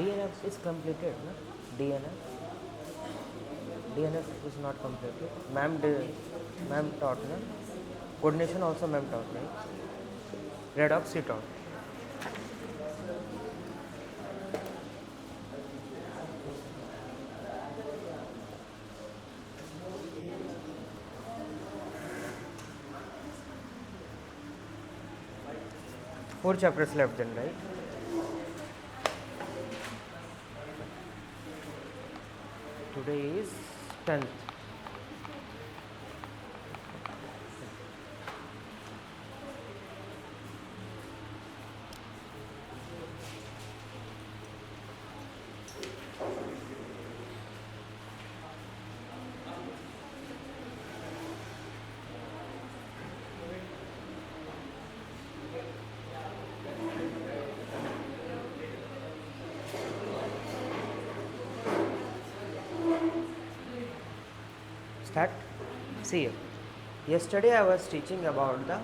DNF is completed, no? DNF is not completed. Ma'am taught, no? Coordination also ma'am taught, right? Redox she taught. Four chapters left then, right? Today is 10th. Start. See, yesterday I was teaching about the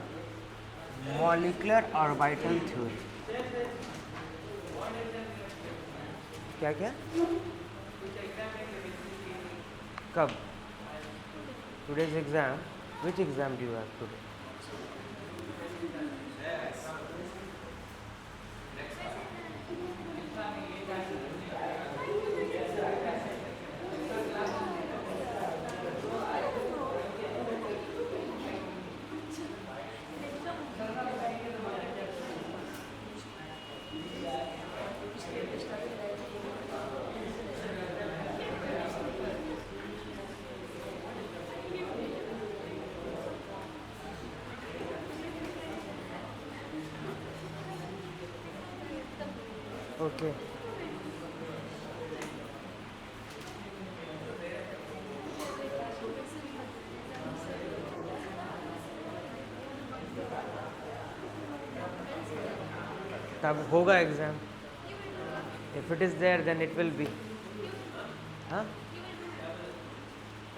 molecular orbital theory. क्या क्या? कब? Today's exam. Which exam do you have today? Okay. तब होगा exam. If it is there, then it will be. हाँ?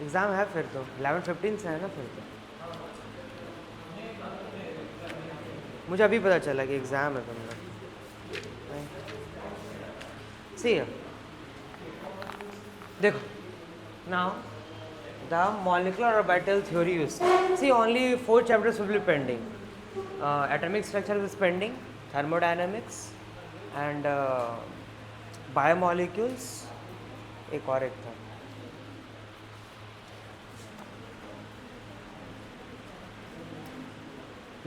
Exam है फिर तो 11:15 से है ना फिर तो. मुझे अभी पता चला कि एग्जाम है तुमने. See here. देखो. Now, the molecular orbital theory you see only 4 chapters will be pending. Atomic structure is pending, thermodynamics, and biomolecules. एक और एक था.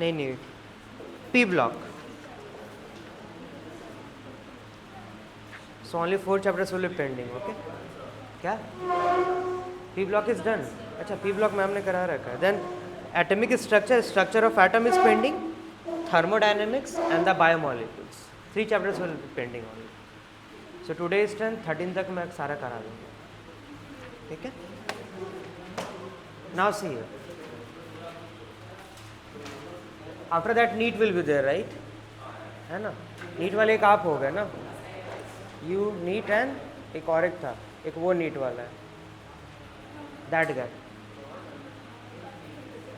नहीं P block. So only 4 chapters will be pending. Okay? क्या? P block is done. अच्छा P block ma'am ने करा रखा है. Then atomic structure of atom is pending, thermodynamics and the biomolecules. 3 chapters will be pending only. So today is 10, 13 तक मैं सारा करा दूँगा. ठीक है? Now see here. After that NEET will be there, right? है ना? NEET वाले एक आप हो गए ना? You NEET and एक और एक था. एक वो NEET वाला है. That guy.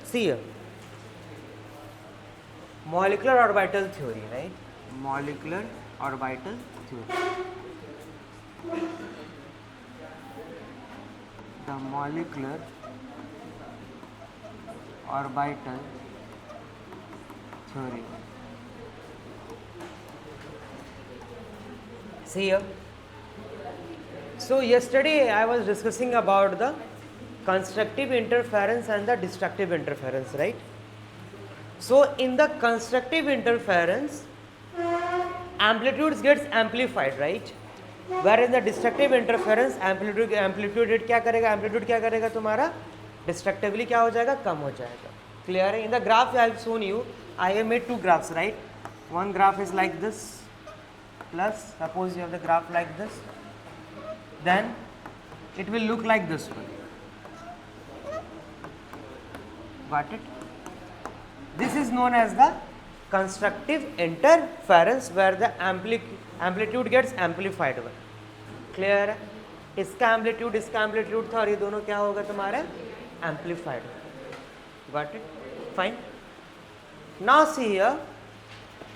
See here. Molecular orbital theory, right? Molecular orbital theory. The molecular orbital theory. See here. So yesterday I was discussing about the constructive interference and the destructive interference, right? So in the constructive interference, amplitudes gets amplified, right? Whereas in the destructive interference, amplitude क्या करेगा? Amplitude क्या करेगा तुम्हारा? Destructively क्या हो जाएगा? कम हो जाएगा. Clear है? In the graph I have shown you. I have made 2 graphs, right? One graph is like this. Plus, suppose you have the graph like this. Then it will look like this one. Got it? This is known as the constructive interference where the amplitude gets amplified. Clear है? इसका amplitude था और ये दोनों क्या होगा तुम्हारा? Amplified. Got it? Fine. Now see here,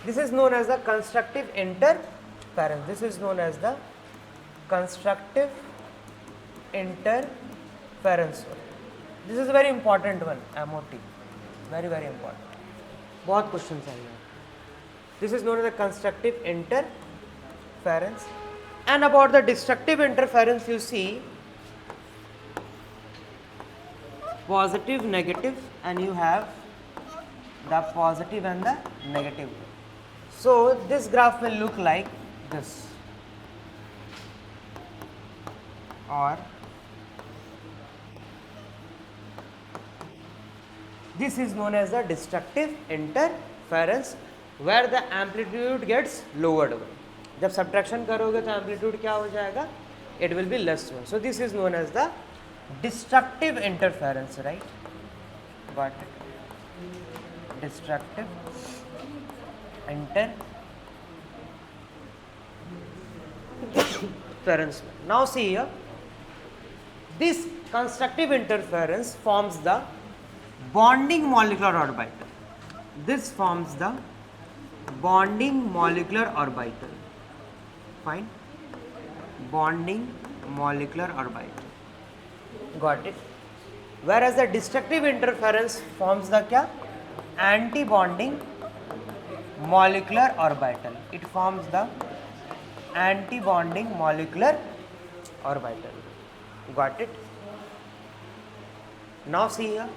this is known as the constructive interference. This is known as the constructive interference. This is a very important one, MOT, very very important. बहुत questions आएंगे. This is known as the constructive interference. And about the destructive interference, you see positive, negative, and you have the positive and the negative. So this graph will look like this, or this is known as the destructive interference, where the amplitude gets lowered. जब subtraction करोगे तो amplitude क्या हो जाएगा? It will be less one. So this is known as the destructive interference, right? Got it? Destructive interference. Now see here, this constructive interference forms the bonding molecular orbital. This forms the bonding molecular orbital. Fine. Bonding molecular orbital. Got it? Whereas the destructive interference forms the kya? Anti-bonding molecular orbital. It forms the anti-bonding molecular orbital. Got it? Now see here.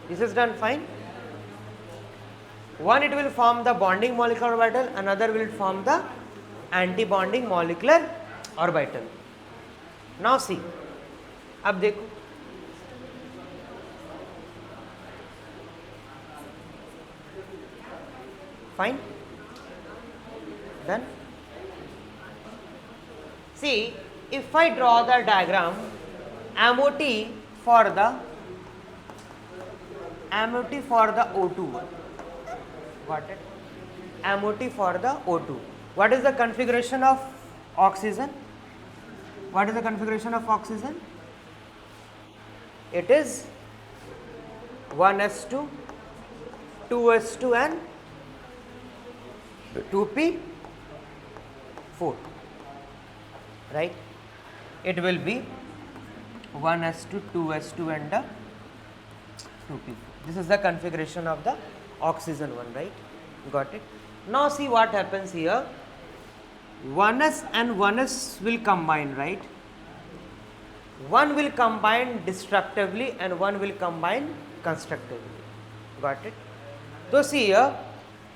This is done fine. One, it will form the bonding molecular orbital, another will form the anti-bonding molecular orbital. Now see, अब देखो, fine, done. See, if I draw the diagram MOT for the O2, got it? MOT for the O2. What is the configuration of oxygen? What is the configuration of oxygen? It is 1s2, 2s2 and 2p4, right? It will be 1s2, 2s2 and 2p4. This is the configuration of the oxygen one, right? Got it? Now see what happens here. 1s and 1s will combine, right? One will combine destructively and one will combine constructively. Got it? So see here,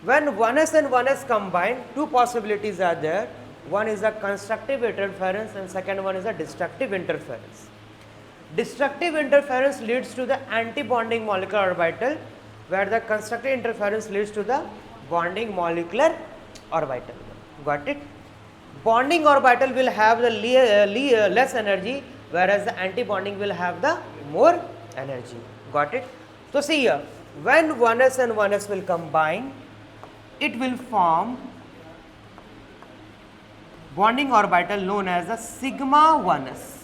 when 1s and 1s combine, two possibilities are there. One is a constructive interference and second one is a destructive interference. Destructive interference leads to the anti-bonding molecular orbital, where the constructive interference leads to the bonding molecular orbital. Got it? Bonding orbital will have the less energy, whereas the anti-bonding will have the more energy. Got it? So see here, when 1s and 1s will combine, it will form bonding orbital known as the sigma 1s.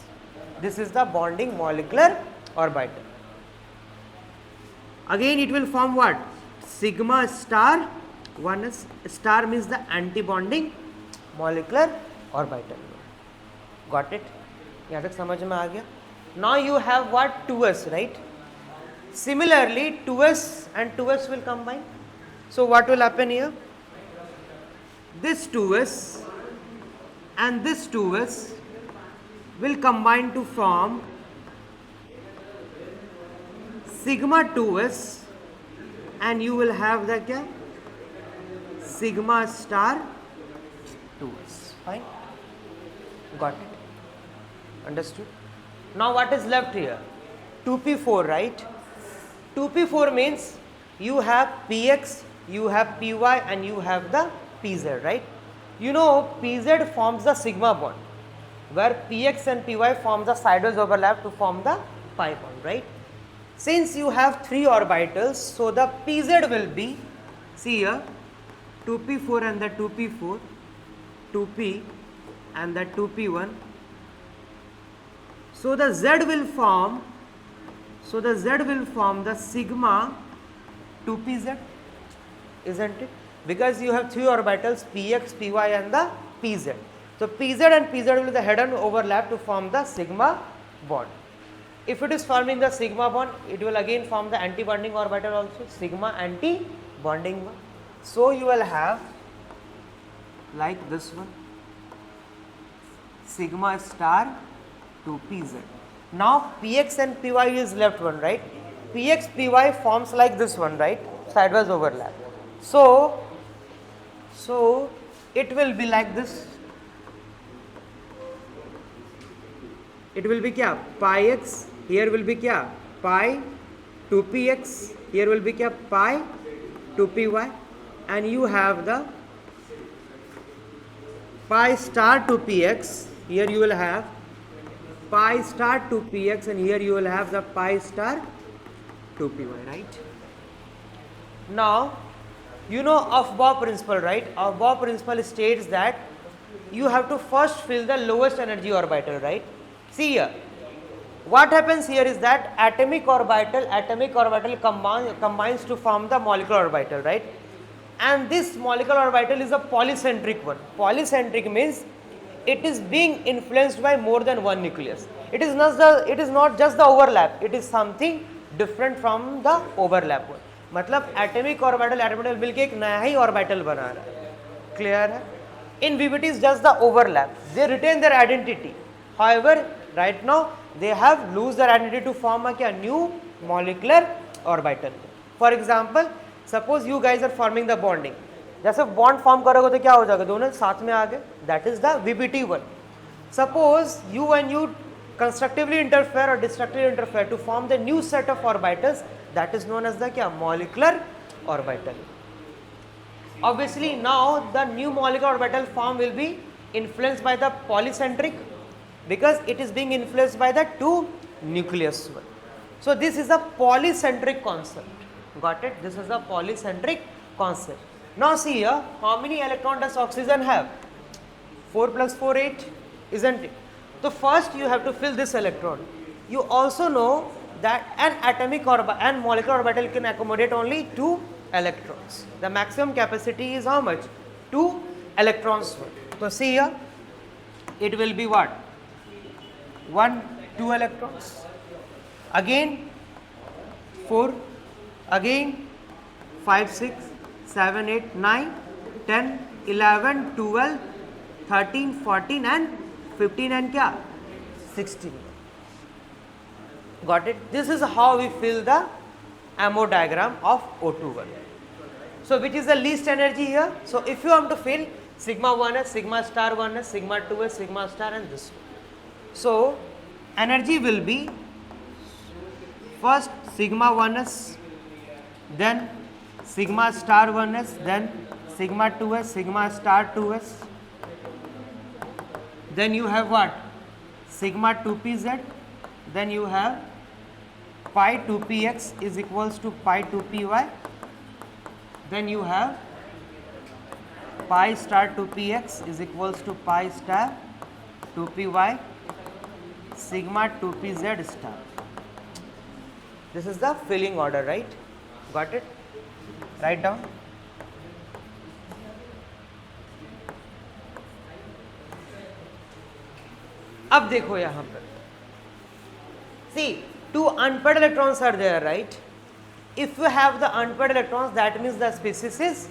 This is the bonding molecular orbital. Again it will form what? Sigma star 1s. Star means the anti-bonding molecular orbital. Got it? यहाँ तक समझ में आ गया? Now you have what? 2s, right? Similarly 2s and 2s will combine. So what will happen here? This 2s and this 2s will combine to form sigma 2s, and you will have the kya? Sigma star 2s. Fine? Got it? Understood? Now what is left here? 2p4, right? 2p4 means you have px, you have py and you have the pz, right? You know pz forms the sigma bond, where px and py form the sideways overlap to form the pi bond, right? Since you have three orbitals, so the pz will be, see here, 2p4 and the 2p4, 2p and the 2p1. So the z will form, the sigma 2pz, isn't it? Because you have three orbitals, px, py and the pz. So pz and pz will be the head-on overlap to form the sigma bond. If it is forming the sigma bond, it will again form the anti-bonding orbital also, sigma anti-bonding one. So you will have like this one, sigma star to pz. Now px and py is left one, right? Px py forms like this one, right? Sidewise overlap. So it will be like this. It will be क्या pi x, here will be क्या pi 2px, here will be क्या pi 2py, and you have the pi star 2px, here you will have pi star 2px, and here you will have the pi star 2py, right? Now you know Aufbau principle, right? Aufbau principle states that you have to first fill the lowest energy orbital, right? See here, what happens here is that atomic orbital combines to form the molecular orbital, right? And this molecular orbital is a polycentric one. Polycentric means it is being influenced by more than one nucleus. It is not just the overlap, it is something different from the overlap one. मतलब atomic orbital मिलके एक नया ही orbital बना रहा है. Clear है? In VBT is just the overlap. They retain their identity. However, right now they have lose their identity to form a new molecular orbital. For example, suppose you guys are forming the bonding. जैसे bond form करोगे तो क्या हो जाएगा, दोनों साथ में आ गए. That is the VBT one. Suppose when you constructively interfere or destructively interfere to form the new set of orbitals, that is known as the क्या molecular orbital. Obviously now the new molecular orbital form will be influenced by the polycentric, because it is being influenced by the two nucleus one. So this is a polycentric concept. Got it? This is a polycentric concept. Now see here, how many electron does oxygen have? 4 plus 4, 8, isn't it? So first you have to fill this electron. You also know that an atomic and molecular orbital can accommodate only 2 electrons. The maximum capacity is how much? 2 electrons. So see here, it will be what? 1, 2 electrons. Again 4, again 5, 6, 7, 8, 9, 10, 11, 12, 13, 14 and 15 and क्या? 16. Got it? This is how we fill the MO diagram of O21. So which is the least energy here? So if you want to fill sigma 1s, sigma star 1s, sigma 2s, sigma star and this one. So energy will be first sigma 1s, then sigma star 1s, then sigma 2s, sigma star 2s. Then you have what? Sigma 2pz, then you have pi 2px is equals to pi 2py, then you have pi star 2px is equals to pi star 2py, sigma 2pz star. This is the filling order, right? Got it? Write down. अब देखो यहाँ पर, see, 2 unpaired electrons are there, right? If you have the unpaired electrons, that means the species is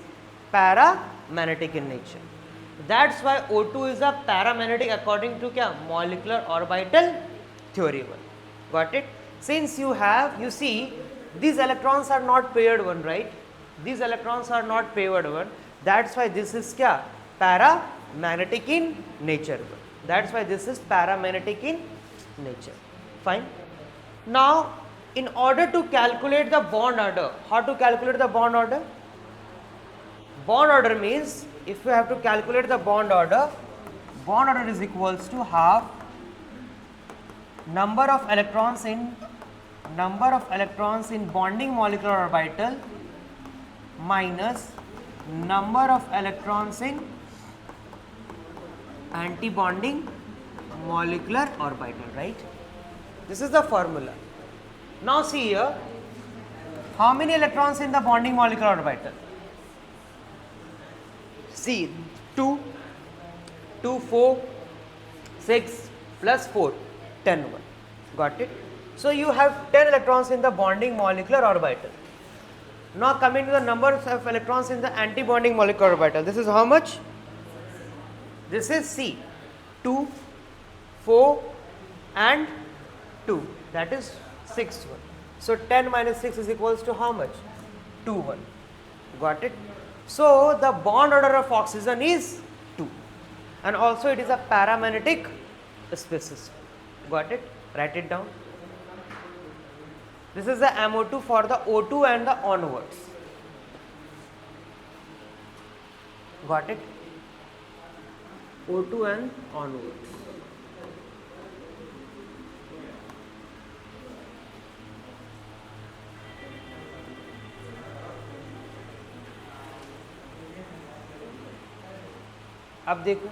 paramagnetic in nature. That's why O2 is a paramagnetic according to क्या? Molecular orbital theory one. Got it? Since you see, these electrons are not paired one, right? These electrons are not paired one. That's why this is क्या? Paramagnetic in nature one. That's why this is paramagnetic in nature. Fine. Now, in order to calculate the bond order, how to calculate the bond order? Bond order means, if you have to calculate the bond order is equals to half number of electrons in bonding molecular orbital minus number of electrons in anti-bonding molecular orbital, right? This is the formula. Now see here, how many electrons in the bonding molecular orbital? See, 2. 2, 4, 6 plus 4, 10, 1. Got it? So you have 10 electrons in the bonding molecular orbital. Now coming to the numbers of electrons in the anti-bonding molecular orbital. This is how much? This is C. 2, 4 and 2. That is 6, 1. So 10 minus 6 is equals to how much? 2, 1. Got it? So the bond order of oxygen is 2. And also it is a paramagnetic species. Got it? Write it down. This is the MO2 for the O2 and the onwards. Got it? O2 and onwards. अब देखो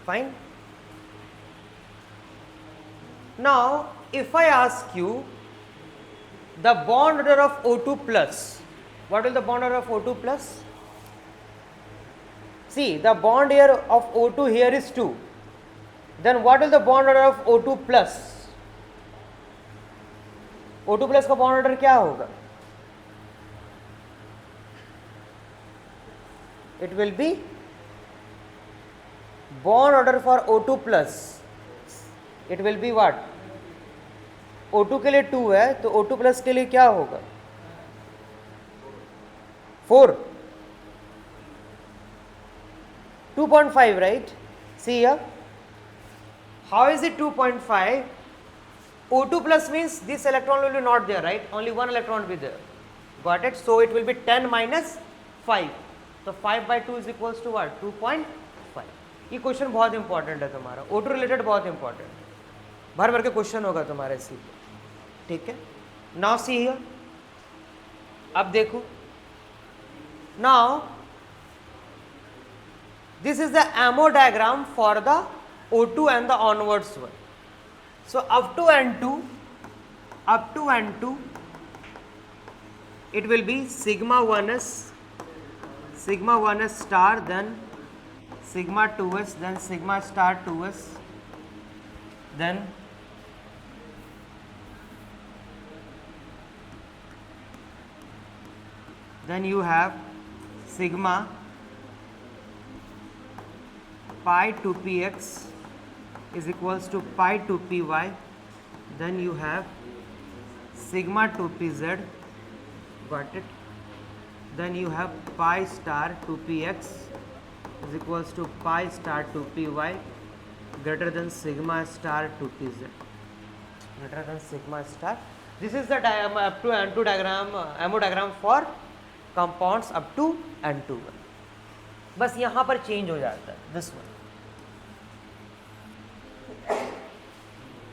fine. Now if I ask you the bond order of O2 plus, what will the bond order of O2 plus? See, the bond here of O2 here is 2. Then what will the bond order of O2 plus? O2 plus का bond order क्या होगा? It will be bond order for O2 plus. It will be what? O2 के लिए 2 है तो O2 plus के लिए क्या होगा? 4, 2.5, right? See here. How is it 2.5? O2 plus means this electron will be not there, right? Only one electron will be there. Got it? So it will be 10 minus 5. So 5 by 2 is equals to what? 2.5. ये question बहुत important है तुम्हारा, O2 related बहुत important, भर भर के question होगा तुम्हारे इसीलिए, ठीक है. नाउ सी हियर, अब देखो, now this is the MO diagram for the O2 and the onwards one. So up to N2, it will be sigma 1s star, then sigma 2s, then sigma star 2s, then you have sigma pi 2px is equals to pi 2py, then you have sigma 2pz, got it, then you have pi star 2px is equals to pi star 2py greater than sigma star 2pz, greater than sigma star. This is the up to N2 diagram, MO diagram for compounds up to N2. बस यहाँ पर change हो जाता है, this one.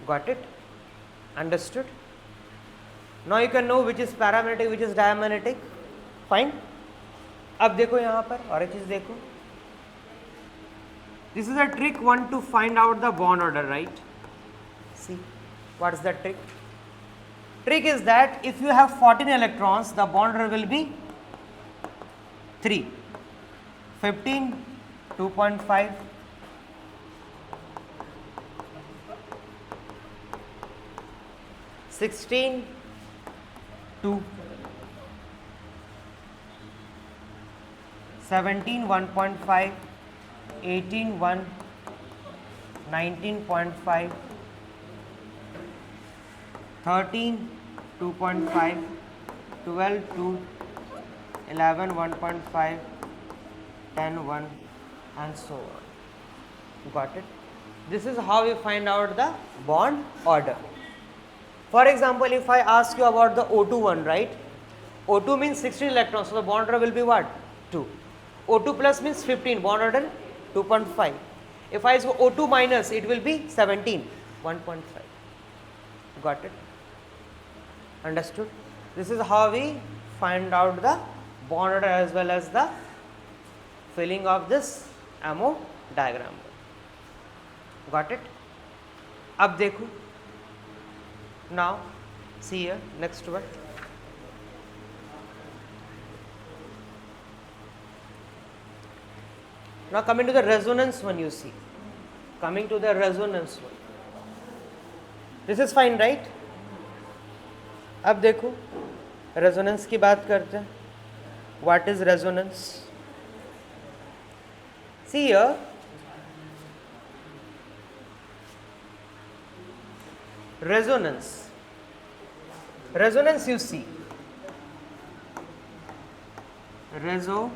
Got it? Understood? Now you can know which is paramagnetic, which is diamagnetic. Fine. अब देखो यहाँ पर और एक चीज देखो. This is a trick one to find out the bond order, right? See, what is the trick? Trick is that if you have 14 electrons, the bond order will be 3, 15, 2.5, 16, 2, 17, 1.5, 18, 1, 19.5, 13, 2.5, 12, 2, 11, 1.5, 10, 1, and so on. Got it? This is how we find out the bond order. For example, if I ask you about the O2 one, right? O2 means 16 electrons, so the bond order will be what? 2. O2 plus means 15, bond order 2.5. If I say O2 minus, it will be 17, 1.5. Got it? Understood? This is how we find out the bond order as well as the filling of this ammo diagram. Got it? अब देखो, now see here, next one. Now coming to the resonance one, you see, coming to the resonance one, this is fine, right? अब देखो resonance की बात करते हैं. What is resonance? See here, resonance you see, resonance,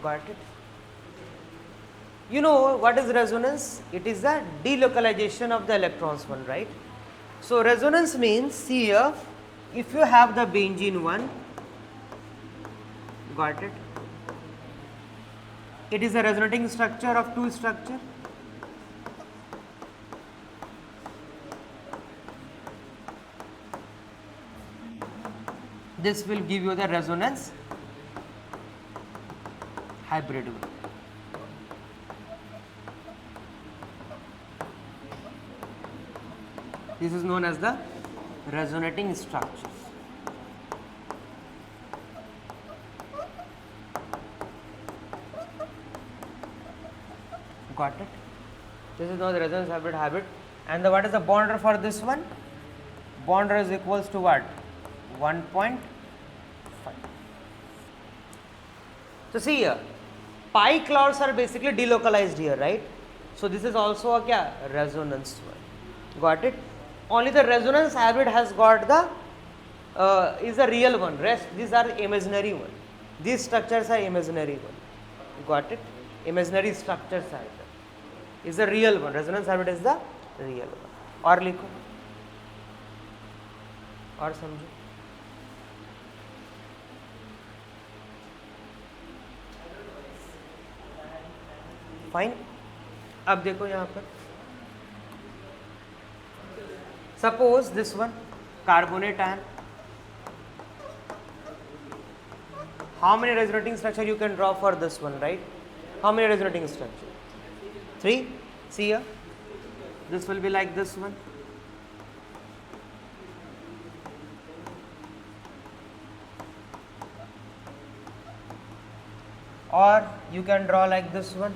got it? You know what is resonance? It is the delocalization of the electrons one, right? So resonance means, see here, if you have the benzene one, got it? It is a resonating structure of two structure. This will give you the resonance hybrid one. This is known as the resonating structure. Got it? This is known as the resonance hybrid. And what is the bond order for this one? Bond order is equals to what? 1.5. So see here, pi clouds are basically delocalized here, right? So this is also a kya? Resonance one. Got it? Only the resonance hybrid has got the is the real one. Rest these are imaginary one. These structures are imaginary one. Got it? Imaginary structures are there. Is the real one. Resonance hybrid is the real one. और लिखो और समझो. Fine. अब देखो यहाँ पर, suppose this one carbonate ion. How many resonating structure you can draw for this one, right? How many resonating structure? 3. See here, this will be like this one. Or you can draw like this one.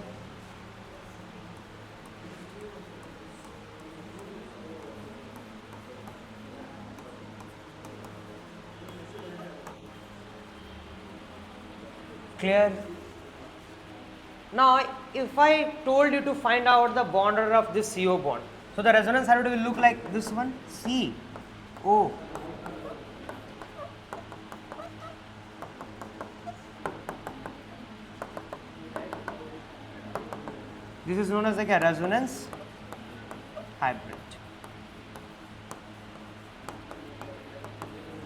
Clear? Now, if I told you to find out the bond order of this CO bond, so the resonance hybrid will look like this one, CO. This is known as like a resonance hybrid.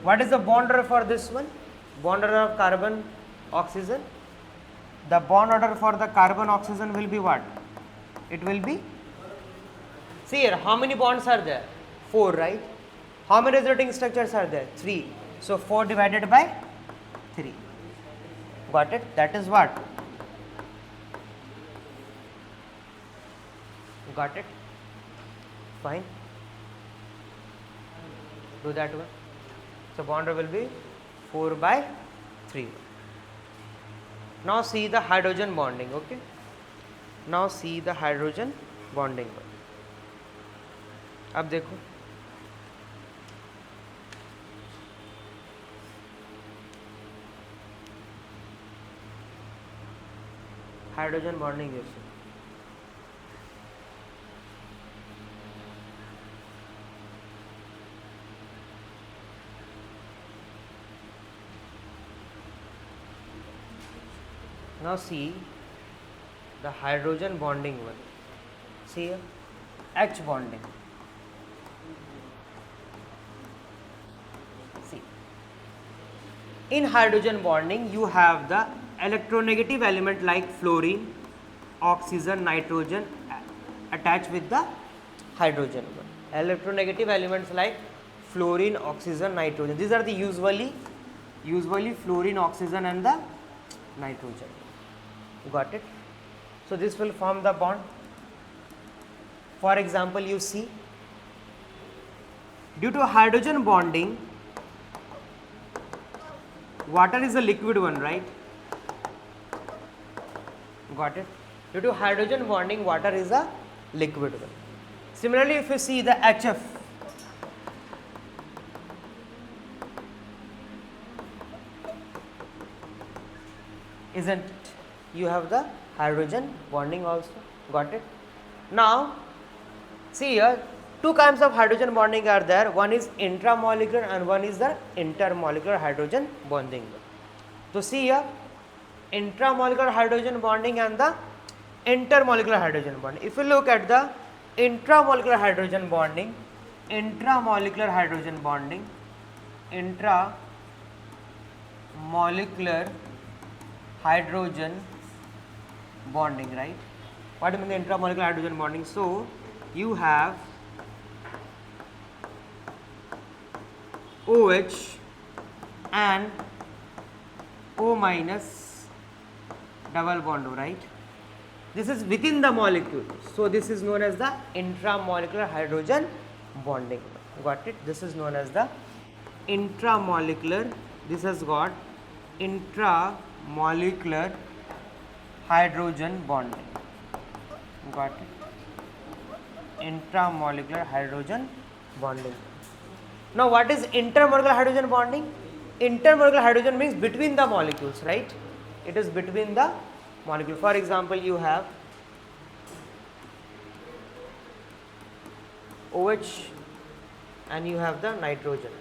What is the bond order for this one? Bond order of carbon oxygen. The bond order for the carbon oxygen will be what? It will be, see here, how many bonds are there? 4, right? How many resonating structures are there? 3. So 4 divided by 3. Got it? That is what? Got it? Fine. Do that one. So bond order will be 4 by 3. Now see the hydrogen bonding, okay? Now see the hydrogen bonding. अब देखो, hydrogen bonding जैसे. Now see the hydrogen bonding one. See here, H bonding. See, in hydrogen bonding you have the electronegative element like fluorine, oxygen, nitrogen attached with the hydrogen one. Electronegative elements like fluorine, oxygen, nitrogen. These are the usually fluorine, oxygen and the nitrogen. Got it? So this will form the bond. For example, you see, due to hydrogen bonding, water is a liquid one, right? Got it? Due to hydrogen bonding, water is a liquid one. Similarly, if you see the HF, isn't it? You have the hydrogen bonding also. Got it? Now, see here, two kinds of hydrogen bonding are there. One is intramolecular and one is the intermolecular hydrogen bonding. So, see here, intramolecular hydrogen bonding and the intermolecular hydrogen bonding. If you look at the intramolecular hydrogen bonding, intramolecular hydrogen bonding, intramolecular hydrogen bonding, right? What do you mean the intramolecular hydrogen bonding? So, you have OH and O minus double bond, right? This is within the molecule. So, this is known as the intramolecular hydrogen bonding. Got it? This is known as the intramolecular. This has got intramolecular hydrogen bonding. Got it? Intramolecular hydrogen bonding. Now, what is intermolecular hydrogen bonding? Intermolecular hydrogen means between the molecules, right? It is between the molecule. For example, you have OH and you have the nitrogen.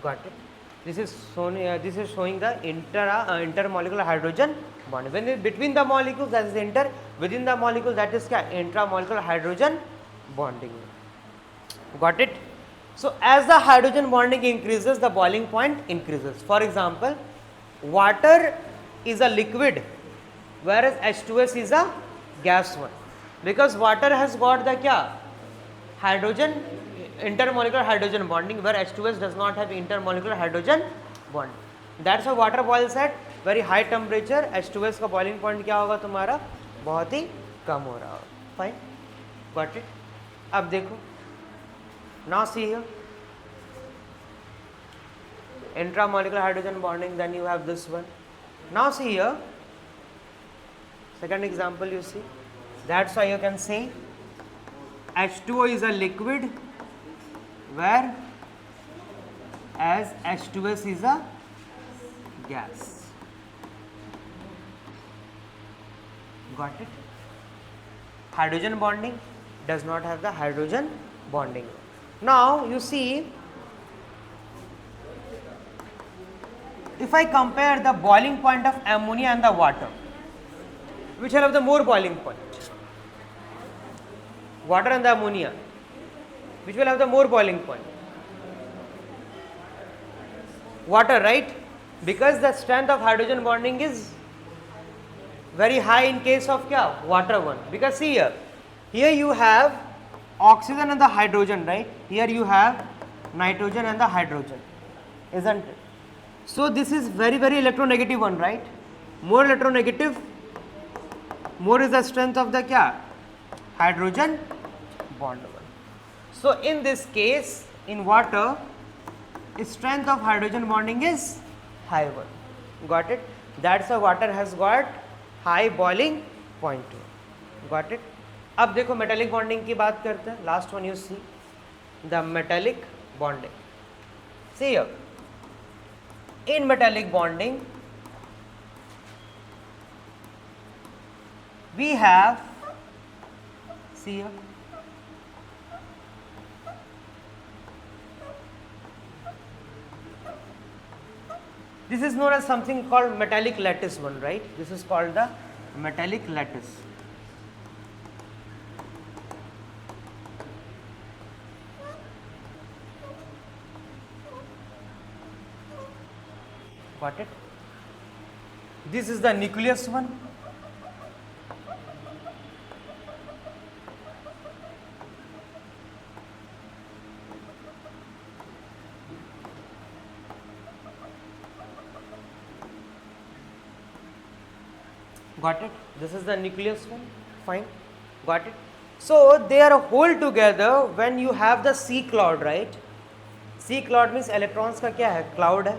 Got it? This is showing the intermolecular hydrogen bond. When it between the molecules, that is inter. Within the molecule, that is intramolecular hydrogen bonding. Got it? So, as the hydrogen bonding increases, the boiling point increases. For example, water is a liquid, whereas H2S is a gas one. Because water has got the hydrogen, intermolecular hydrogen bonding, where H2S does not have intermolecular hydrogen bond. That's why water boils at very high temperature. H2S का boiling point क्या होगा तुम्हारा? बहुत ही कम हो रहा होगा. Fine, got it? अब देखो. Now see here, intramolecular hydrogen bonding, then you have this one. Now see here, second example you see, that's why you can say H2O is a liquid where as H2S is a gas. Got it? Hydrogen bonding does not have the hydrogen bonding. Now you see, if I compare the boiling point of ammonia and the water, which will have the more boiling point? Water and the ammonia, which will have the more boiling point? Water, right? Because the strength of hydrogen bonding is very high in case of water one. Because see here you have oxygen and the hydrogen, right? Here you have nitrogen and the hydrogen, isn't it? So this is very electronegative one, right? More electronegative, more is the strength of the hydrogen bond one. So in this case, in water, strength of hydrogen bonding is high one. Got it? That's why water has got high boiling point. Got it? अब देखो metallic bonding की बात करते हैं. Last one you see the metallic bonding. See in metallic bonding we have, see this is known as something called metallic lattice one, right? This is called the metallic lattice. Got it? This is the nucleus one. Got it? This is the nucleus one. Fine. Got it? So they are whole together when you have the C cloud, right? C cloud means electrons का क्या है? Cloud है,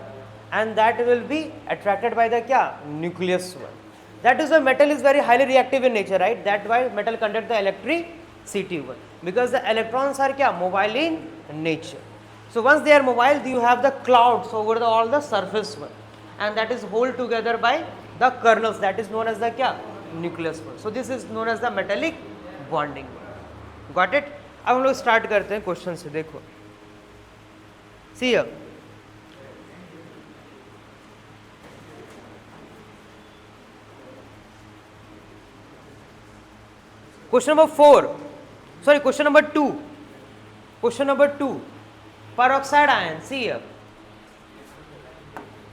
and that will be attracted by the क्या? Nucleus one. That is why metal is very highly reactive in nature, right? That's why metal conduct the electricity one, because the electrons are क्या? Mobile in nature. So once they are mobile, you have the clouds over all the surface one, and that is hold together by the kernels. That is known as the क्या? Nucleus one. So this is known as the metallic bonding. Got it? अब हम लोग start करते हैं question से. देखो, see here. Question number 4. Sorry, question number 2. Question number 2. Peroxide ion. See here.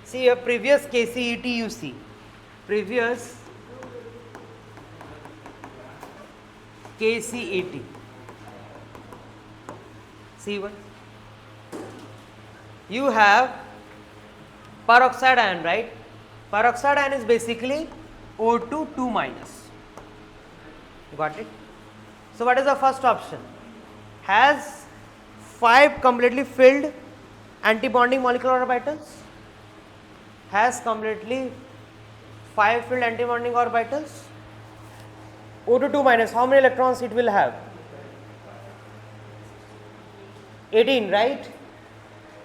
See here. Previous KCET you see. Previous KCET. See one. You have peroxide ion, right? Peroxide ion is basically O2 2 minus. Got it? So what is the first option? Has 5 completely filled antibonding molecular orbitals? Has completely 5 filled antibonding orbitals? O2 2 minus, how many electrons it will have? 18, right?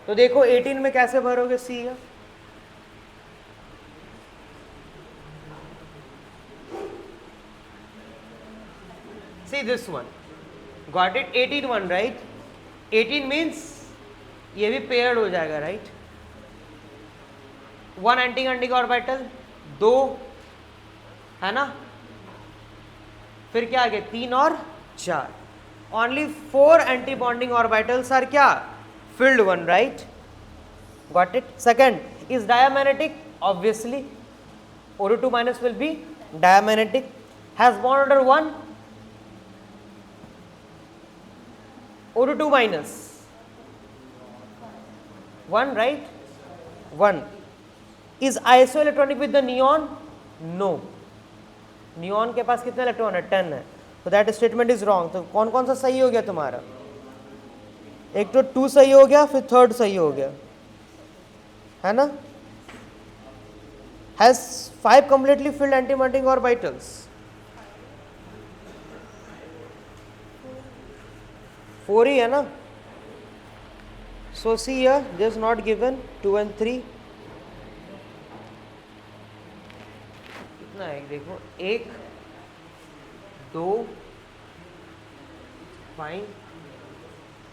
तो देखो 18 में कैसे भरोगे C है? See this one. Got it? 18 one, right? 18 means ये भी paired हो जाएगा, right? 1 anti orbital, 2 है ना, फिर क्या आ गया 3 और 4. Only 4 anti bonding orbitals are क्या? Filled one, right? Got it? Second is diamagnetic. Obviously O2 2 minus will be diamagnetic. Has bond order 1. O2 2 minus 1, right? 1. Is isoelectronic with the neon? No. Neon के पास कितने electron है? 10 है. So that statement is wrong. तो कौन कौन सा सही हो गया तुम्हारा? एक तो 2 सही हो गया, फिर 3rd सही हो गया, है ना? Has 5 completely filled antibonding orbitals. 4 ही है ना? So see here, just not given 2 and 3. कितना है देखो, 1 2 फाइन,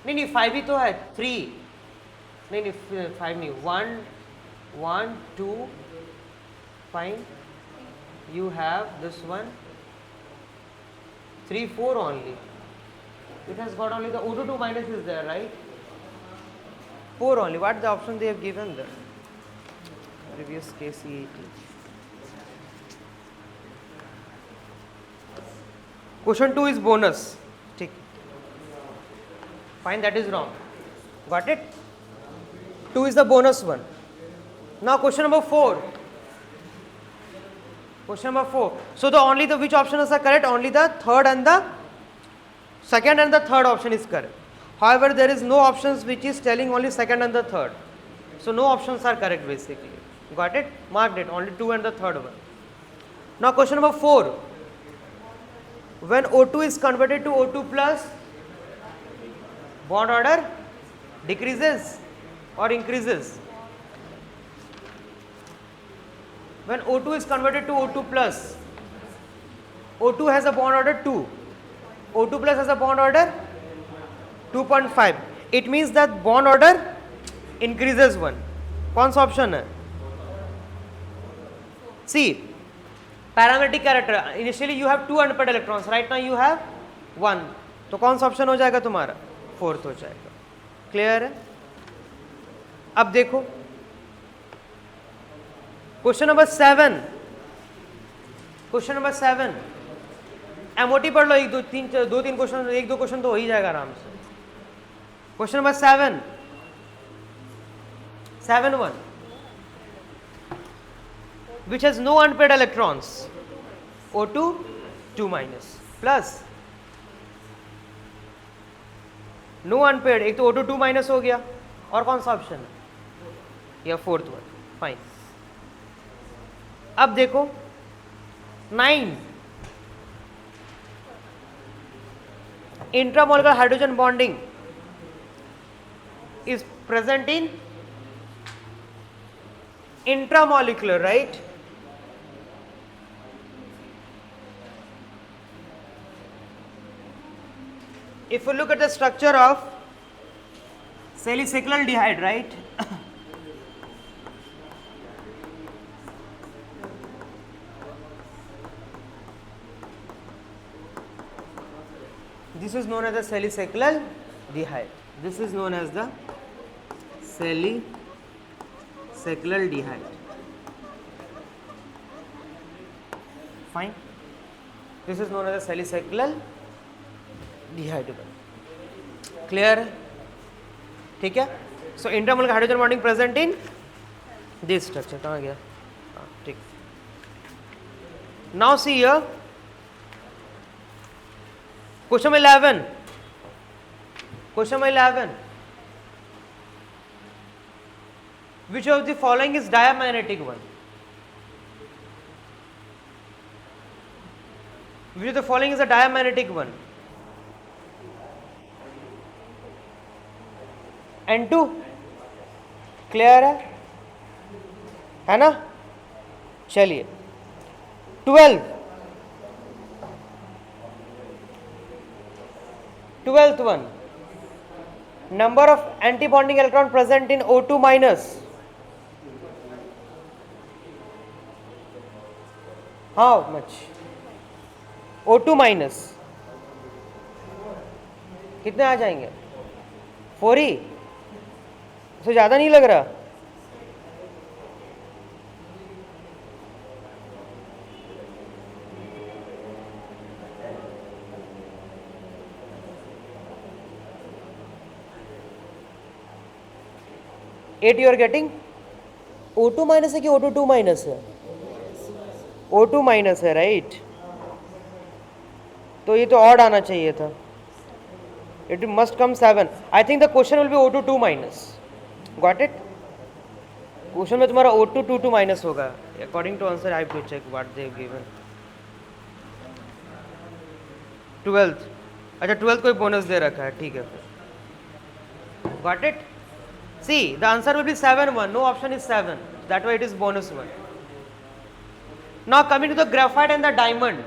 नहीं 5 ही तो है, 3 नहीं 5 नहीं, 1 1 2 fine. You have this one 3 4 only. It has got only the O2 2 minus is there, right? 4 only. What the option they have given there? Previous KCET. Question 2 is bonus. Tick. Fine, that is wrong. Got it? 2 is the bonus one. Now question number 4. Question number 4. So the which options are correct? Only the third and the second and the third option is correct. However, there is no options which is telling only second and the third. So no options are correct basically. Got it? Marked it. Only 2 and the third one. Now question number 4. When O2 is converted to O2 plus, bond order decreases or increases? When O2 is converted to O2 plus, O2 has a bond order 2. O2 plus has a bond order 2.5. It means that bond order increases 1. कौन सा option है? See, parametric character, initially you have 2 unpaired electrons, right now you have 1. तो कौन सा option हो जाएगा तुम्हारा? 4th हो जाएगा. क्लियर है? अब देखो question number 7. Question number 7 MOT पढ़ लो. 2-3 क्वेश्चन, 1-2 क्वेश्चन तो हो ही जाएगा आराम से. Question number 7.1 which has no unpaired electrons. O2 2 minus plus no unpaired, एक तो O2 2 माइनस हो गया, और कौन सा ऑप्शन है, या फोर्थ वन, फाइन। अब देखो 9 intramolecular hydrogen bonding is present in intramolecular, right? If you look at the structure of salicylaldehyde, right? This is known as the salicylaldehyde. This is known as the salicylaldehyde. Fine. This is known as the salicylaldehyde. Clear? ठीक है. So intramolecular hydrogen bonding present in this structure. कहाँ गया? ठीक. Now see here. Question number 11. Question number 11. Which of the following is diamagnetic one? Which of the following is a diamagnetic one? N2 clear है ना? चलिए 12th one, number of antibonding electron present in O2 minus. How much? O2 minus कितने आ जाएंगे? 4 ही, उससे ज़्यादा नहीं लग रहा? At you are getting? O2 minus है कि O2 2 माइनस है? O2 माइनस है, राइट? तो ये तो ऑड आना चाहिए था. It must come 7. I think the question will be O2 2 minus. Got it? Question में तुम्हारा O2 2 2 माइनस होगा. According to answer I have to check what they have given. 12th. अच्छा 12th कोई बोनस दे रखा है, ठीक है फिर. Got it? See, the answer will be 7 1. No option is 7. That way it is bonus 1. Now coming to the graphite and the diamond.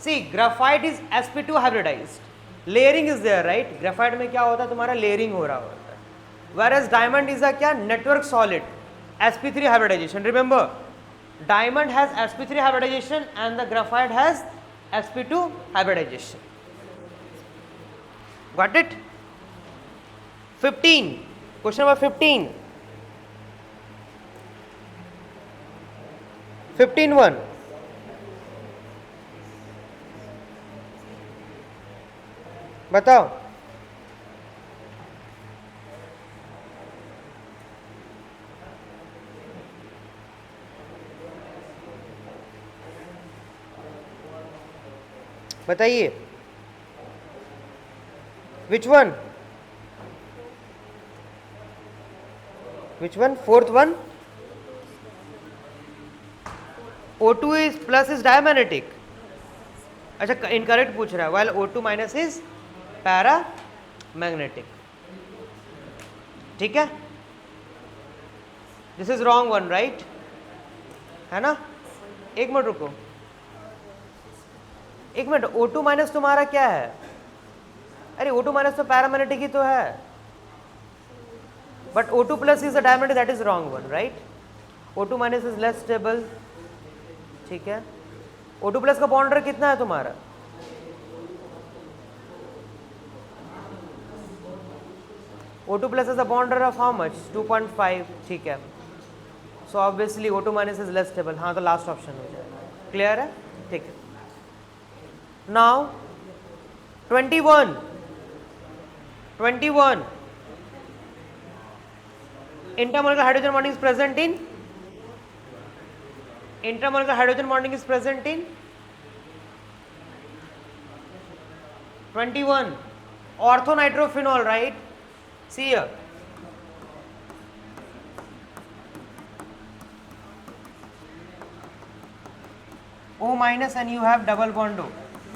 See, graphite is sp2 hybridized. Layering is there, right? Graphite में क्या होता है तुम्हारा? Layering हो रहा होता है. Whereas diamond is a क्या? Network solid. sp3 hybridization. Remember, diamond has sp3 hybridization and the graphite has sp2 hybridization. Got it? 15. Question number 15. 15-1. बताओ. बताइए. Which one? Which one? Fourth one? O2 is plus is diamagnetic. अच्छा incorrect पूछ रहा है. while O2 minus is paramagnetic. ठीक है? This is wrong one, right? है ना? एक मिनट रुको. एक मिनट. O2 minus तुम्हारा क्या है? अरे O2 minus तो paramagnetic ही तो है. But O2 plus is a diamagnetic. That is wrong one, right? O2 minus is less stable. ठीक है. O2 plus का बॉन्डर कितना है तुम्हारा? O2 plus is a bonder of how much? 2.5. ठीक है. So obviously O2 minus is less stable. हाँ तो लास्ट ऑप्शन हो जाएगा. क्लियर है? ठीक है. Now 21. Intermolecular hydrogen bonding is present in 21. Orthonitrophenol, right? See here. O minus and you have double bond O.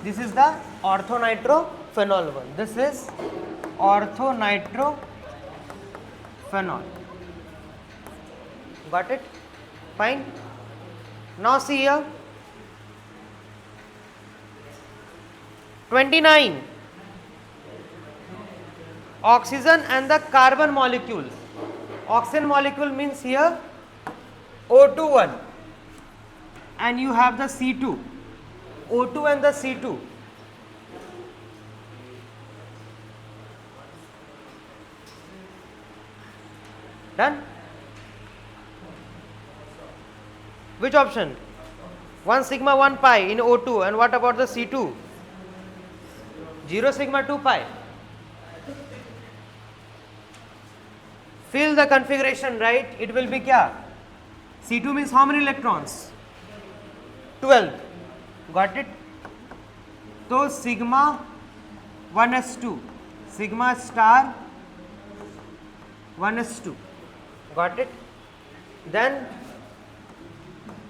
This is the orthonitrophenol one. This is orthonitrophenol. Got it? Fine. Now see here. 29. Oxygen and the carbon molecule. Oxygen molecule means here O21 and you have the C2. O2 and the C2. Done? Which option? 1 sigma 1 pi in O2, and what about the C2? 0 sigma 2 pi. Fill the configuration, right? It will be kya? C2 means how many electrons? 12. Got it? So sigma 1s2, sigma star 1s2. Got it? Then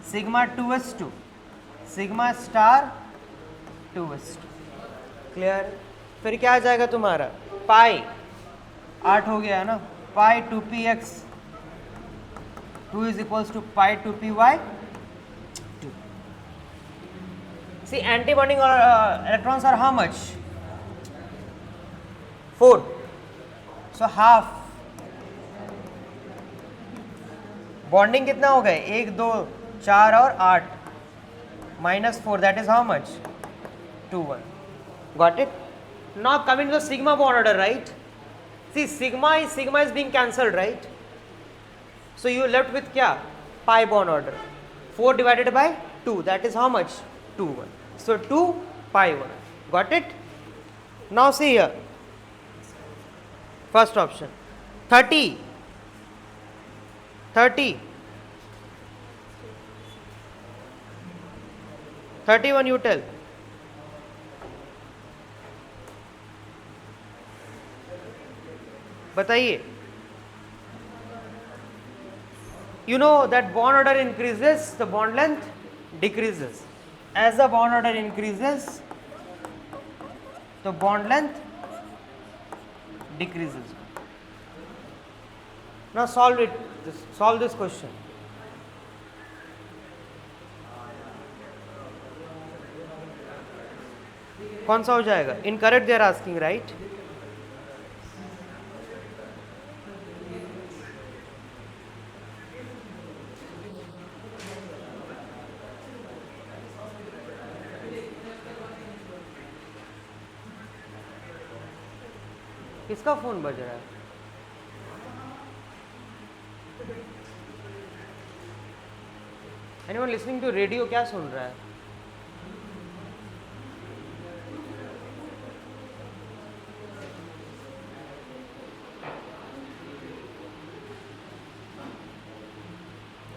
sigma 2s2, sigma star 2s2. Clear? फिर क्या आ जाएगा तुम्हारा? पाई 8 हो गया है ना? पाई 2px 2 is equals to pi 2py 2. See, antibonding electrons are how much? 4. So half. Bonding कितना हो गए? 1 2 4 और 8 minus 4, that is how much? 2 1. Got it? Now coming to the sigma bond order, right? See, sigma is being cancelled, right? So you left with kya? Pi bond order. 4 divided by 2, that is how much? 2 1. So 2 pi 1. Got it? Now see here. First option. 30. 31 you tell. बताइए. You know that bond order increases, the bond length decreases. As the bond order increases, the bond length decreases. Now solve it. Solve this question. कौन सा हो जाएगा? Incorrect they are asking, right? किसका phone बज रहा है? Anyone listening to radio? क्या सुन रहा है?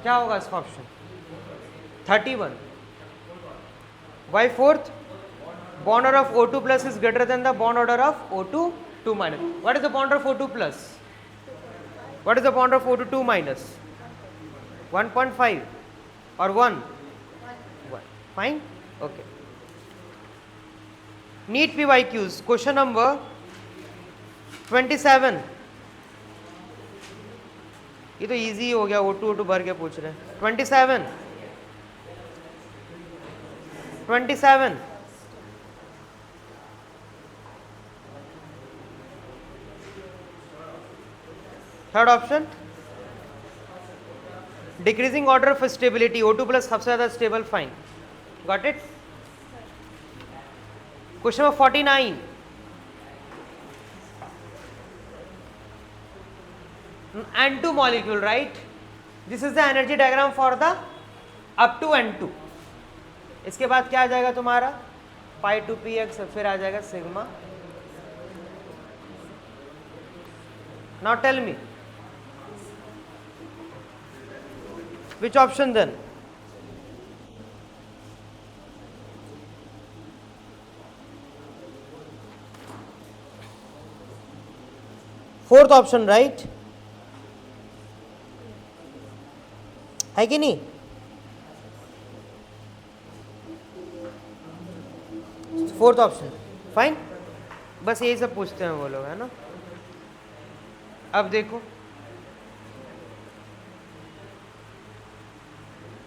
क्या होगा इसका option? 31. Why fourth? Bond order of O2 plus is greater than the bond order of O2 2 minus. What is the bond order of O2 plus? What is the bond order of O2 2 minus? 1.5 or 1? 1. Fine? Okay. NEET PYQs. Question number 27. ये तो easy हो गया, O2 भर के पूछ रहे हैं. 27. Third option. Decreasing order of stability. O2 plus सबसे ज्यादा stable. Fine. Got it? Question number 49. N2 molecule, right? This is the energy diagram for the up to N2. इसके बाद क्या आ जाएगा तुम्हारा? पाई 2px, फिर आ जाएगा sigma. Now tell me, which option then? Fourth option right है कि नहीं? फोर्थ ऑप्शन फाइन, बस यही सब पूछते हैं वो लोग, है ना। अब देखो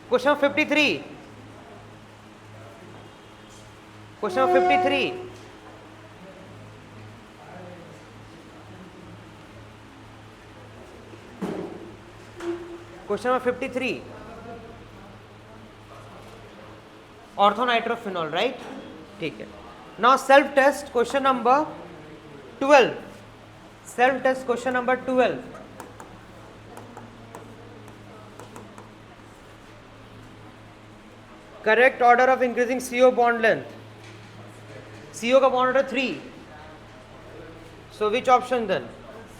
question 53, question 53, question number 53, orthonitrophenol right, ठीक है। Now self test question number 12, self test question number 12, correct order of increasing CO bond length, CO का bond order 3, so which option then?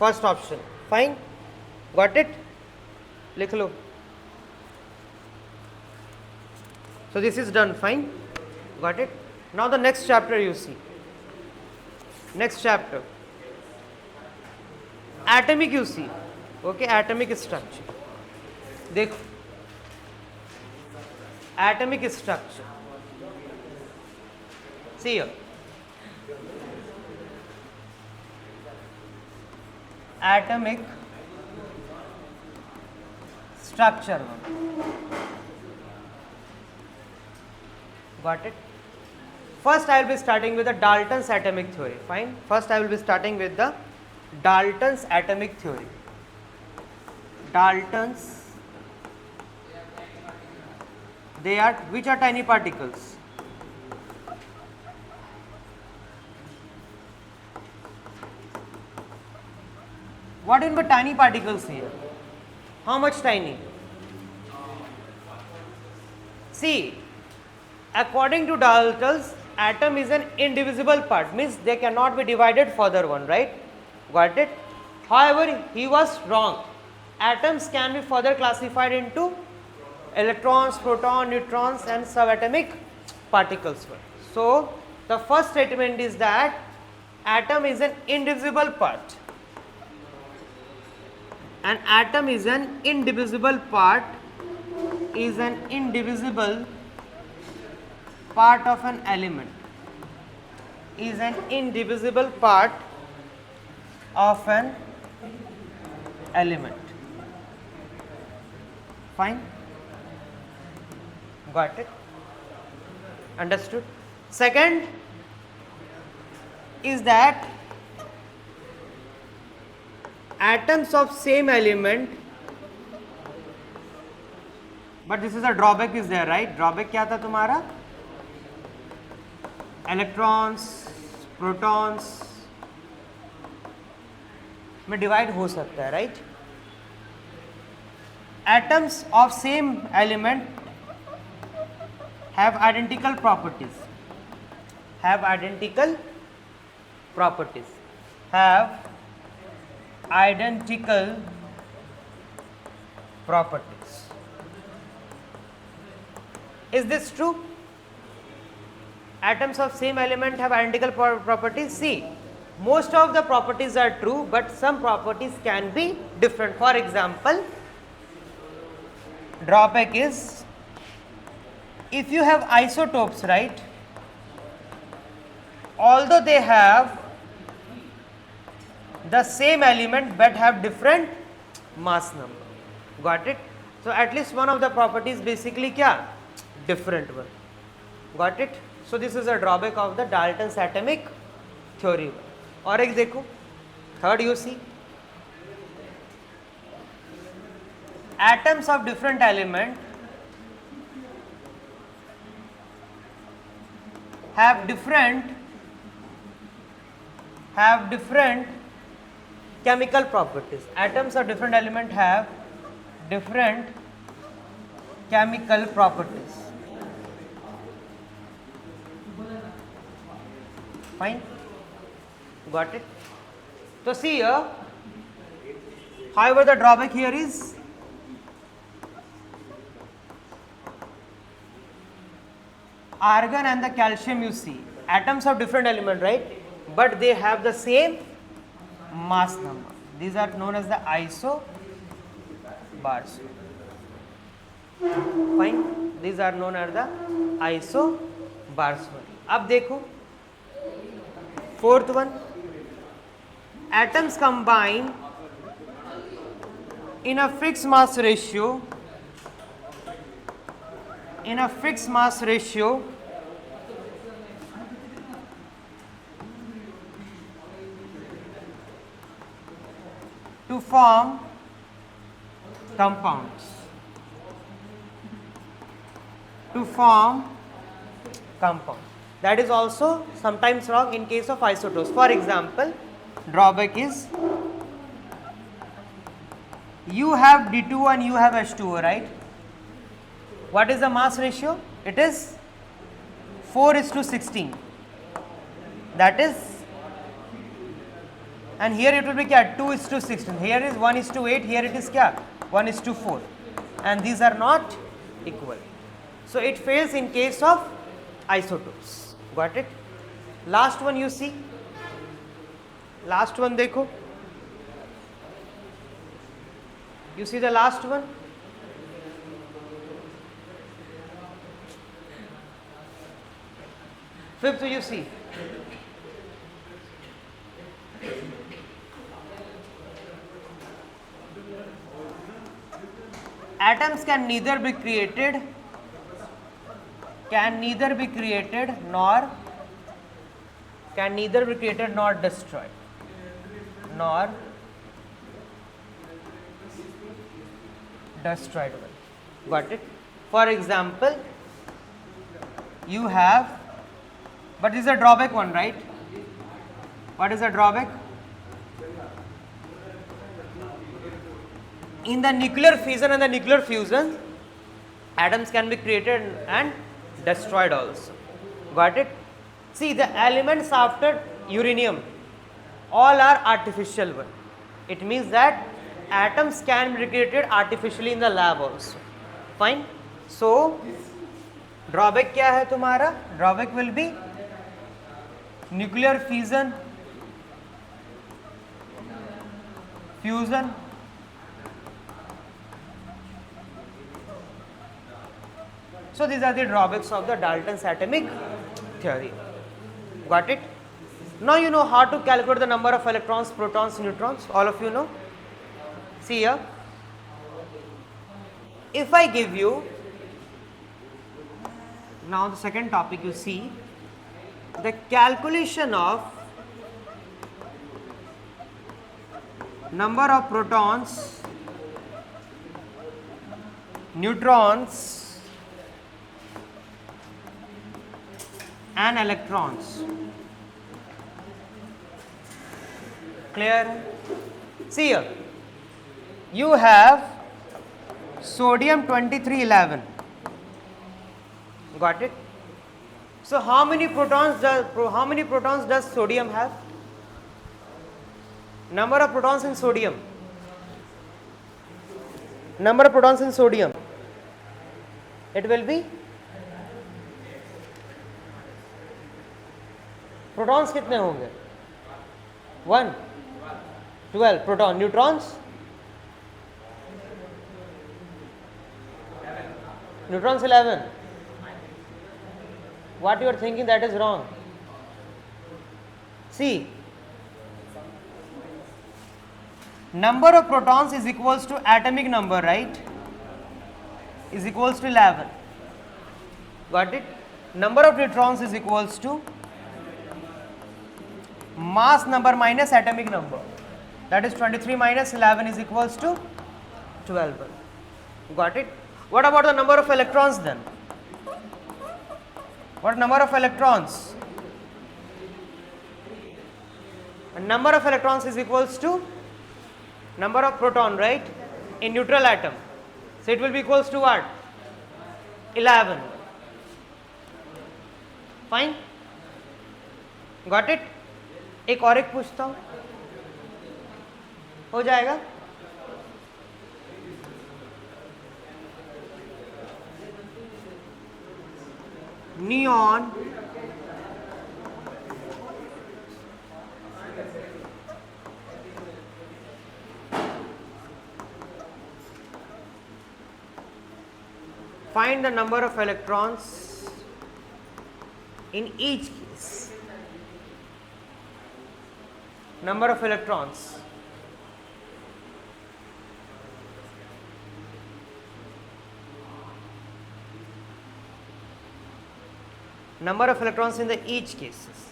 First option, fine, got it, लिख लो। So this is done, fine, got it. Now the next chapter you see, next chapter, atomic you see, okay, atomic structure, देखो atomic structure, see here, atomic structure, got it. First I will be starting with the Dalton's atomic theory, fine, first I will be starting with the Dalton's atomic theory, Dalton's, they are, which are tiny particles? What do you mean by tiny particles here? How much tiny? See, according to Dalton's, atom is an indivisible part, means they cannot be divided further one, right? Got it? However, he was wrong. Atoms can be further classified into electrons, protons, neutrons and subatomic particles. So, the first statement is that atom is an indivisible part. An atom is an indivisible part, is an indivisible part of an element, is an indivisible part of an element, fine, got it, understood. Second is that atoms of same element, but this is a drawback is there, right? Drawback क्या था तुम्हारा? Electrons, protons में divide हो सकता है, right? Atoms of same element have identical properties, have identical properties, have identical properties. Is this true? Atoms of same element have identical properties. See, most of the properties are true, but some properties can be different. For example, drawback is if you have isotopes, right? Although they have the same element but have different mass number. Got it? So at least one of the properties basically kya? Different one. Got it? So this is a drawback of the Dalton's atomic theory. और एक देखो, third you see, atoms of different element have different chemical properties. Atoms of different element have different chemical properties. Fine, got it. So see here, however the drawback here is argon and the calcium, you see atoms of different element, right? But they have the same mass number. These are known as the isobars. Fine. These are known as the isobars. अब देखो fourth one, atoms combine in a fixed mass ratio to form compounds. That is also sometimes wrong in case of isotopes. For example, drawback is you have D2 and you have H2O, right? What is the mass ratio? It is 4:16. That is, and here it will be kya? 2:16. Here is 1:8. Here it is kya? 1:4. And these are not equal. So it fails in case of isotopes. Got it? Last one you see. Last one dekho. You see the last one? Fifth you see. Atoms can neither be created nor destroyed. Got it? For example, you have, but this is a drawback one, right? What is the drawback? In the nuclear fission and the nuclear fusion, atoms can be created and destroyed also. Got it? See, the elements after uranium all are artificial one. It means that atoms can be created artificially in the lab also. Fine. So drawback क्या है तुम्हारा? Drawback will be nuclear fusion. So these are the drawbacks of the Dalton's atomic theory. Got it? Now you know how to calculate the number of electrons, protons, neutrons. All of you know. See here. If I give you, now the second topic you see, the calculation of number of protons, neutrons and electrons. Clear? See here, you have sodium 2311. Got it? So how many protons does sodium have? Number of protons in sodium. It will be, protons कितने होंगे? 1, 12 proton. Neutrons? Neutrons 11. What you are thinking, that is wrong. See, number of protons is equals to atomic number, right? Is equals to 11. Got it? Number of neutrons is equals to mass number minus atomic number. That is 23 minus 11 is equals to 12. Got it? What about the number of electrons then? What number of electrons? Number of electrons is equals to number of proton, right? In neutral atom. So it will be equals to what? 11. Fine? Got it? एक और एक पूछता हूँ, हो जाएगा? Neon find the number of electrons in each case. Number of electrons. Number of electrons in the each cases.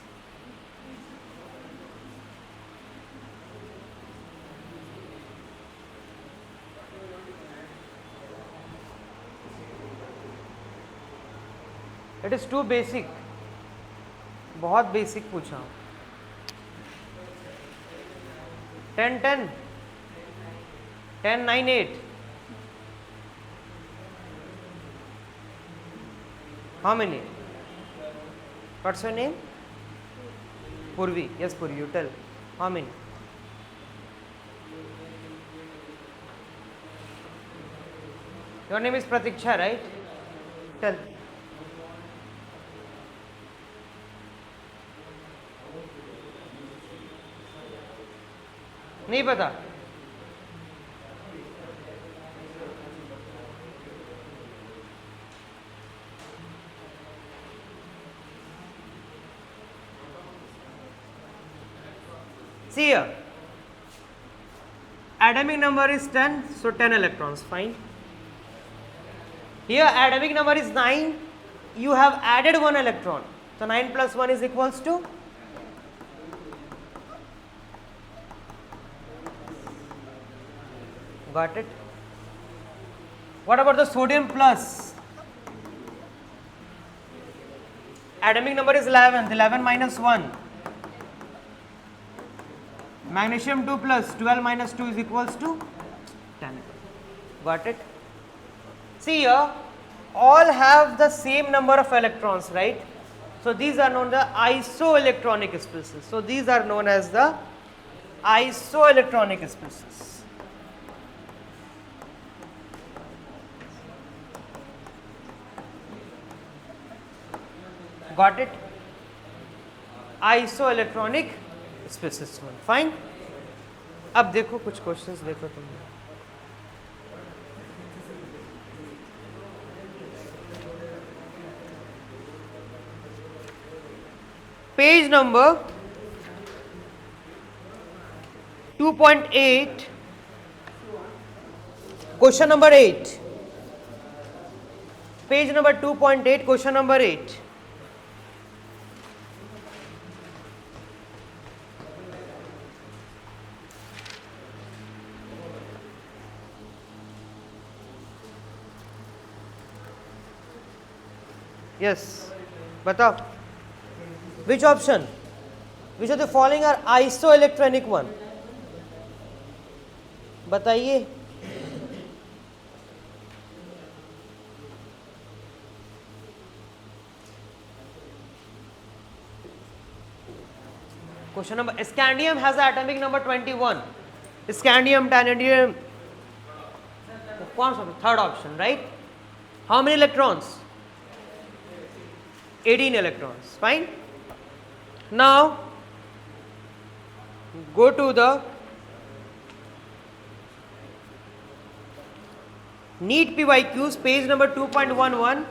It is too basic. बहुत basic पूछा. 10 10 10 9 8. How many? What's your name? Purvi. Yes, Purvi, you tell. How many? Your name is Pratiksha, right? Tell. नहीं पता. See here, atomic number is 10, so 10 electrons, fine. Here atomic number is 9, you have added 1 electron, so 9 plus 1 is equals to, got it? What about the sodium plus? Atomic number is 11, 11 minus 1. Magnesium 2 plus 12 minus 2 is equals to 10. Got it? See here, all have the same number of electrons, right? So these are known as the isoelectronic species. So these are known as the isoelectronic species. Got it? Isoelectronic species one. Fine. अब देखो कुछ questions देखो तुम. Page number 2.8, question number 8. Page number 2.8, question number 8. Yes, बताओ. Which option? Which of the following are isoelectronic one? बताइए. Question number, scandium has the atomic number 21. Scandium, titanium, कौन सा? Third option, right? How many electrons? 18 electrons. Fine. Now go to the NEET PYQs, page number 2.11.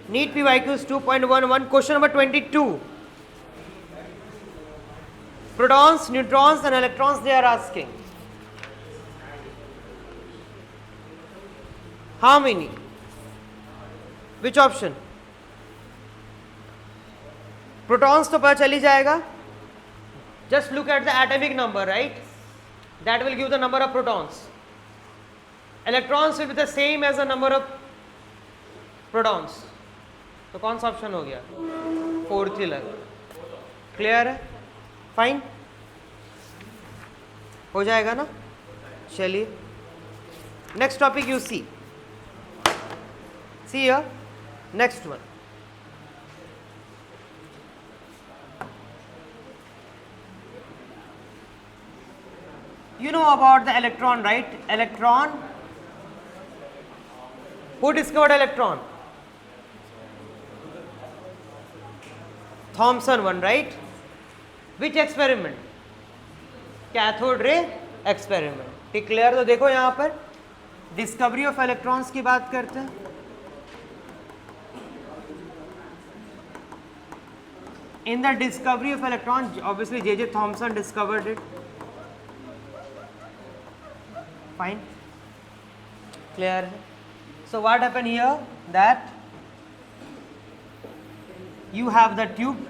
NEET PYQs 2.11, question number 22. Protons, neutrons and electrons they are asking. How many? Which option? Protons तो पता चल ही जाएगा. Just look at the atomic number, right? That will give the number of protons. Electrons will be the same as the number of protons. तो कौन सा option हो गया? Fourth ही लगा. क्लियर है? फाइन. हो जाएगा ना? चलिए. Next topic you see. See here, next one. You know about the electron, right? Electron. Who discovered electron? Thomson one, right? Which experiment? Cathode ray experiment. ठीक, क्लियर? तो देखो यहाँ पर डिस्कवरी ऑफ इलेक्ट्रॉन्स की बात करते हैं. In the discovery of electron, obviously J.J. Thomson discovered it. Fine, clear. So what happened here, that you have the tube,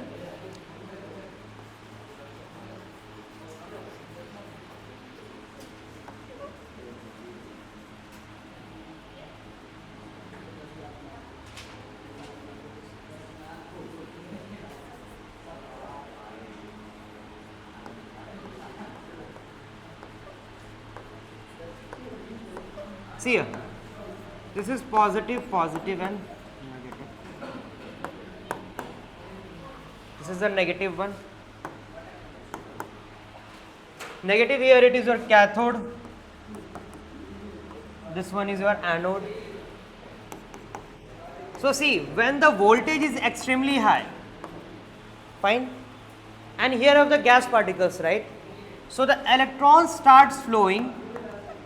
see here, this is positive, positive and negative. This is the negative one. Negative here, it is your cathode. This one is your anode. So see, when the voltage is extremely high, fine, and here are the gas particles, right? So the electron starts flowing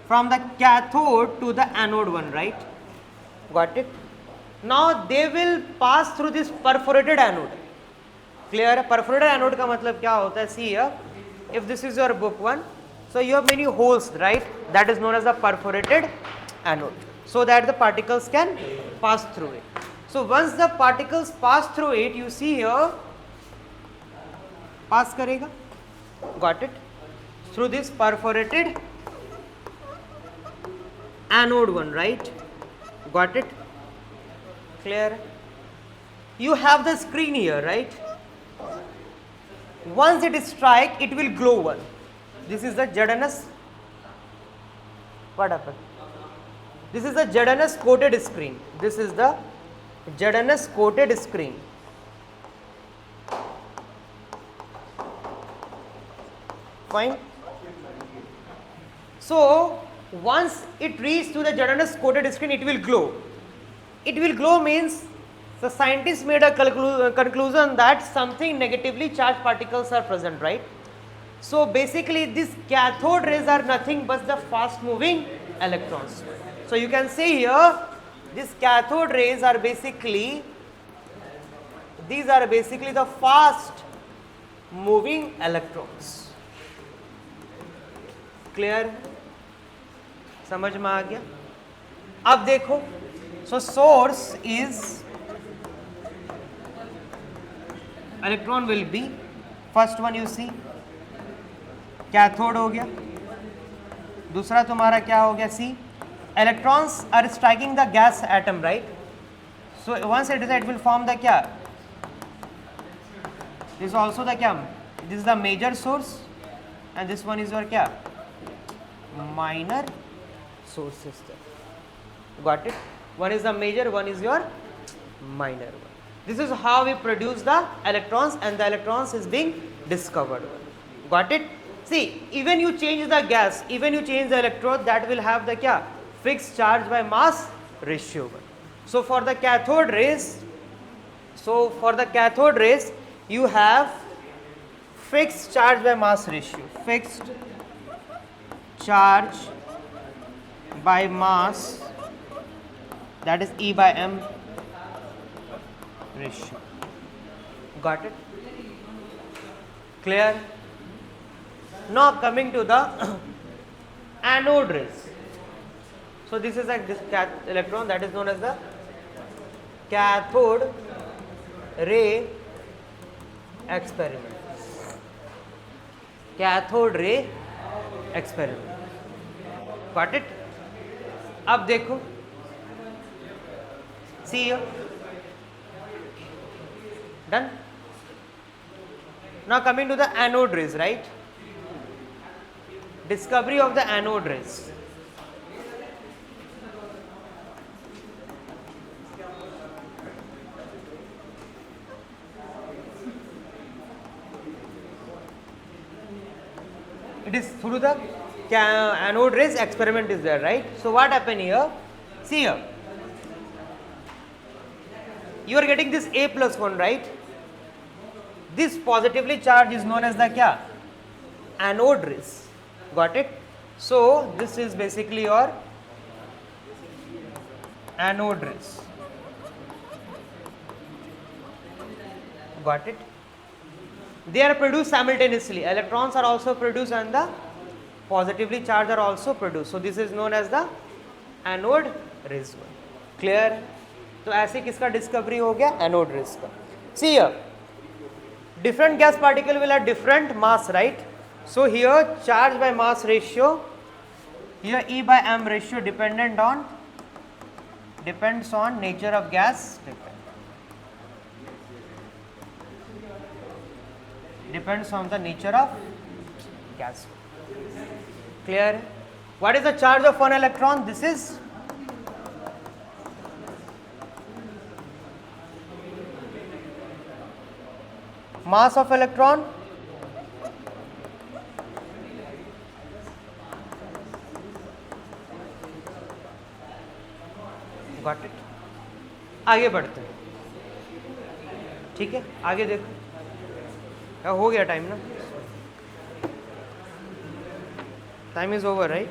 from the cathode to the anode one, right? Got it? Now they will pass through this perforated anode. Clear? Perforated anode का मतलब क्या होता है? See here, if this is your book one, so you have many holes, right? That is known as the perforated anode, so that the particles can pass through it. So once the particles pass through it, you see here, pass करेगा. Got it? Through this perforated anode one, right? Got it? Clear? You have the screen here, right? Once it strike, it will glow one. This is the ZNS. What happened? This is the ZNS coated screen. This is the ZNS coated screen. Fine. So once it reaches to the ZNS coated screen, it will glow. It will glow means the scientists made a conclusion that something negatively charged particles are present, right? So basically these cathode rays are nothing but the fast moving electrons. So you can see here, these cathode rays are basically, these are basically the fast moving electrons. Clear? समझ में आ गया? अब देखो, so source is, electron will be, first one you see, cathode हो गया, दूसरा तुम्हारा क्या हो गया? See, electrons are striking the gas atom, right? So once it is, it will form the क्या? This is also the क्या? This is the major source, and this one is your क्या? Minor source system. Got it? One is the major, one is your minor one. This is how we produce the electrons, and the electrons is being discovered. Got it? See, even you change the gas, even you change the electrode, that will have the क्या? Fixed charge by mass ratio. So for the cathode rays, you have fixed charge by mass ratio. Fixed charge by mass, that is E by M ratio. Got it? Clear? Now coming to the anode rays. So this is like this electron, that is known as the cathode ray experiment. Cathode ray experiment. Got it? अब देखो, see here, done. Now coming to the anode rays, right? Discovery of the anode rays. It is through the anode rays experiment is there, right? So what happened here? See here, you are getting this A plus one, right? This positively charged is known as the क्या? Anode rays. Got it? So this is basically your anode rays. Got it? They are produced simultaneously. Electrons are also produced and the positively charged are also produced. So this is known as the anode rays. Clear? तो ऐसे किसका discovery हो गया? Anode rays का. See here, different gas particle will have different mass, right? So here charge by mass ratio, here E by m ratio depends on nature of gas, depends on the nature of gas. Clear? What is the charge of one electron? This is mass of electron got it. आगे बढ़ते हैं. ठीक है, आगे देखो. क्या हो गया टाइम ना? Time is over, right?